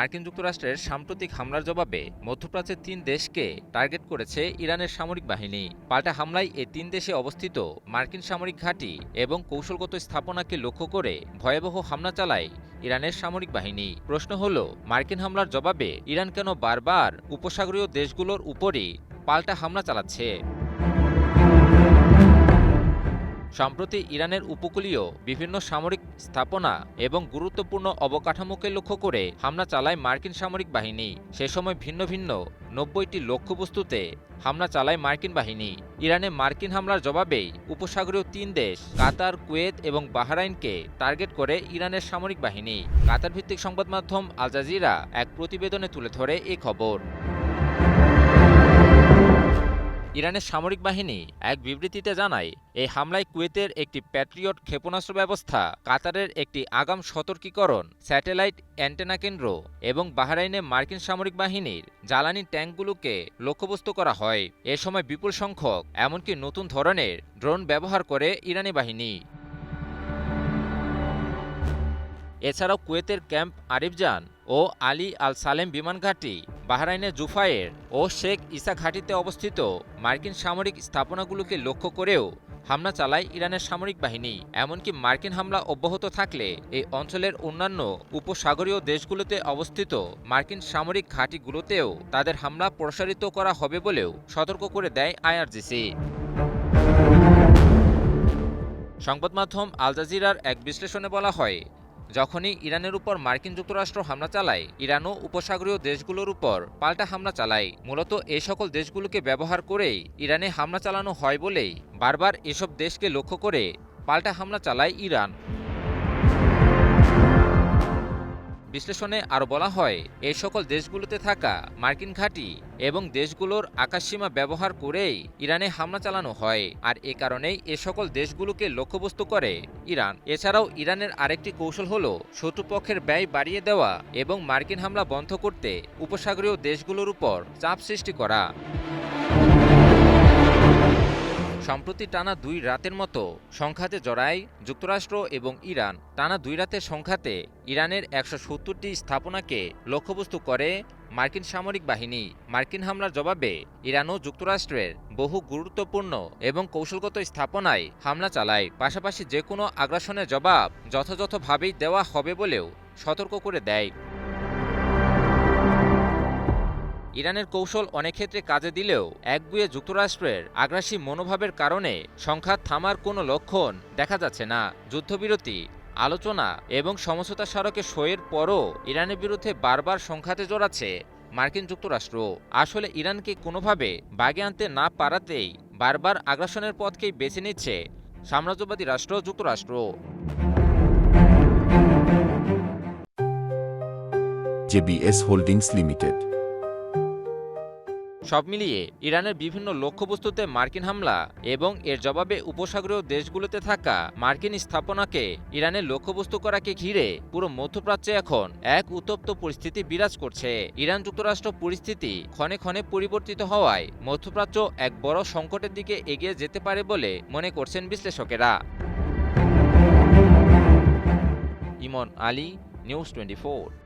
মার্কিন যুক্তরাষ্ট্রের সাম্প্রতিক হামলার জবাবে মধ্যপ্রাচ্যের ৩ দেশকে টার্গেট করেছে ইরানের সামরিক বাহিনী। পাল্টা হামলায় এই ৩ দেশে অবস্থিত মার্কিন সামরিক ঘাঁটি এবং কৌশলগত স্থাপনাকে লক্ষ্য করে ভয়াবহ হামলা চালায় ইরানের সামরিক বাহিনী। প্রশ্ন হল, মার্কিন হামলার জবাবে ইরান কেন বারবার উপসাগরীয় দেশগুলোর উপরই পাল্টা হামলা চালাচ্ছে? সম্প্রতি ইরানের উপকূলীয় বিভিন্ন সামরিক স্থাপনা এবং গুরুত্বপূর্ণ অবকাঠামোকে লক্ষ্য করে হামলা চালায় মার্কিন সামরিক বাহিনী। সে সময় ভিন্ন ভিন্ন ৯০টি লক্ষ্যবস্তুতে হামলা চালায় মার্কিন বাহিনী। ইরানে মার্কিন হামলার জবাবেই উপসাগরীয় ৩ দেশ কাতার, কুয়েত এবং বাহরাইনকে টার্গেট করে ইরানের সামরিক বাহিনী। কাতার ভিত্তিক সংবাদ মাধ্যম আল জাজিরা এক প্রতিবেদনে তুলে ধরে এই খবর। ইরানের সামরিক বাহিনী এক বিবৃতিতে জানায়, এই হামলায় কুয়েতের একটি প্যাট্রিয়ট ক্ষেপণাস্ত্র ব্যবস্থা, কাতারের একটি আগাম সতর্কীকরণ স্যাটেলাইট অ্যান্টেনা কেন্দ্র এবং বাহরাইনে মার্কিন সামরিক বাহিনীর জ্বালানি ট্যাঙ্কগুলোকে লক্ষ্যবস্তু করা হয়। এ সময় বিপুল সংখ্যক এমনকি নতুন ধরনের ড্রোন ব্যবহার করে ইরানি বাহিনী। এছাড়াও কুয়েতের ক্যাম্প আরিফজান ও আলী আল সালেম বিমান ঘাঁটি, বাহরাইনের জুফায়ের ও শেখ ইসা ঘাঁটিতে অবস্থিত মার্কিন সামরিক স্থাপনাগুলোকে লক্ষ্য করেও হামলা চালায় ইরানের সামরিক বাহিনী। এমনকি মার্কিন হামলা অব্যাহত থাকলে এই অঞ্চলের অন্যান্য উপসাগরীয় দেশগুলোতে অবস্থিত মার্কিন সামরিক ঘাঁটিগুলোতেও তাদের হামলা প্রসারিত করা হবে বলেও সতর্ক করে দেয় আইআরজিসি। সংবাদ মাধ্যম আল জাজিরার এক বিশ্লেষণে বলা হয়, যখনই ইরানের উপর মার্কিন যুক্তরাষ্ট্র হামলা চালায়, ইরানও উপসাগরীয় দেশগুলোর উপর পাল্টা হামলা চালায়। মূলত এই সকল দেশগুলোকে ব্যবহার করেই ইরানে হামলা চালানো হয় বলেই বারবার এসব দেশকে লক্ষ্য করে পাল্টা হামলা চালায় ইরান। বিশ্লেষণে আরও বলা হয়, এই সকল দেশগুলোতে থাকা মার্কিন ঘাঁটি এবং দেশগুলোর আকাশসীমা ব্যবহার করেই ইরানে হামলা চালানো হয়, আর এ কারণেই এ সকল দেশগুলোকে লক্ষ্যবস্তু করে ইরান। এছাড়াও ইরানের আরেকটি কৌশল হল শত্রুপক্ষের ব্যয় বাড়িয়ে দেওয়া এবং মার্কিন হামলা বন্ধ করতে উপসাগরীয় দেশগুলোর উপর চাপ সৃষ্টি করা। সম্প্রতি টানা ২ রাতের মতো সংঘাতে জড়ায় যুক্তরাষ্ট্র এবং ইরান। টানা ২ রাতের সংঘাতে ইরানের ১৭০টি স্থাপনাকে লক্ষ্যবস্তু করে মার্কিন সামরিক বাহিনী। মার্কিন হামলার জবাবে ইরানও যুক্তরাষ্ট্রের বহু গুরুত্বপূর্ণ এবং কৌশলগত স্থাপনায় হামলা চালায়। পাশাপাশি যে কোনো আগ্রাসনের জবাব যথাযথভাবেই দেওয়া হবে বলেও সতর্ক করে দেয়। ইরানের কৌশল অনেক ক্ষেত্রে কাজে দিলেও একগুঁয়ে যুক্তরাষ্ট্রের আগ্রাসী মনোভাবের কারণে সংঘাত থামার কোনো লক্ষণ দেখা যাচ্ছে না। যুদ্ধবিরতি, আলোচনা এবং সমঝোতা স্মারকে সইয়ের পরও ইরানের বিরুদ্ধে বারবার সংঘাতে জড়াচ্ছে মার্কিন যুক্তরাষ্ট্র। আসলে ইরানকে কোনোভাবে বাগে আনতে না পারাতেই বারবার আগ্রাসনের পথকেই বেছে নিচ্ছে সাম্রাজ্যবাদী রাষ্ট্র যুক্তরাষ্ট্র। JBS holdings limited. সব মিলিয়ে ইরানের বিভিন্ন লক্ষ্যবস্তুতে মার্কিন হামলা এবং এর জবাবে উপসাগরীয় দেশগুলোতে থাকা মার্কিন স্থাপনাকে ইরানের লক্ষ্যবস্তু করাকে ঘিরে পুরো মধ্যপ্রাচ্যে এখন এক উত্তপ্ত পরিস্থিতি বিরাজ করছে। ইরান যুক্তরাষ্ট্র পরিস্থিতি ক্ষণে ক্ষণে পরিবর্তিত হওয়ায় মধ্যপ্রাচ্য এক বড় সংকটের দিকে এগিয়ে যেতে পারে বলে মনে করছেন বিশ্লেষকেরা। ইমন আলী, নিউজ 24।